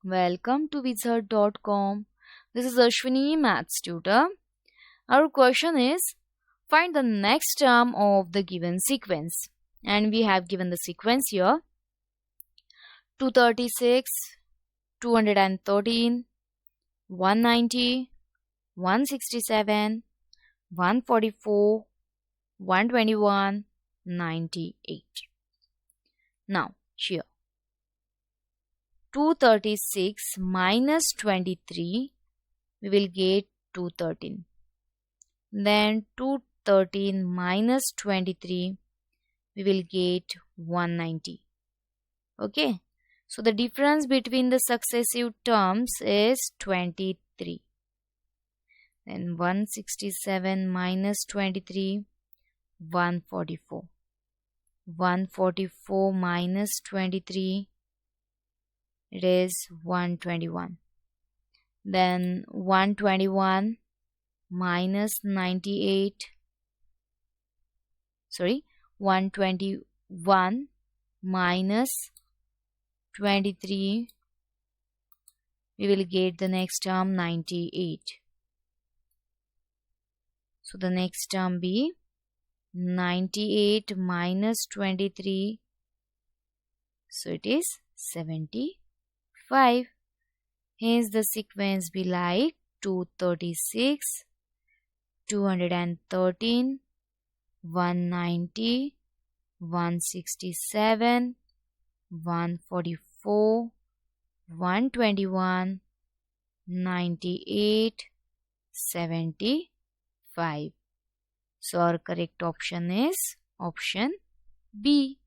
Welcome to Wizard.com. This is Ashwini, Maths tutor. Our question is, find the next term of the given sequence. And we have given the sequence here. 236, 213, 190, 167, 144, 121, 98. Now, here. 236 minus 23, we will get 213. Then 213 minus 23, we will get 190. Okay. So the difference between the successive terms is 23. Then 167 minus 23, 144. 144 minus 23, it is 121. Then 121 minus 98, 121 minus 23, we will get the next term 98. So the next term be 98 minus 23, so it is 75. Hence the sequence be like 236, 213, 190, 167, 144, 121, 98, 75. So our correct option is option B.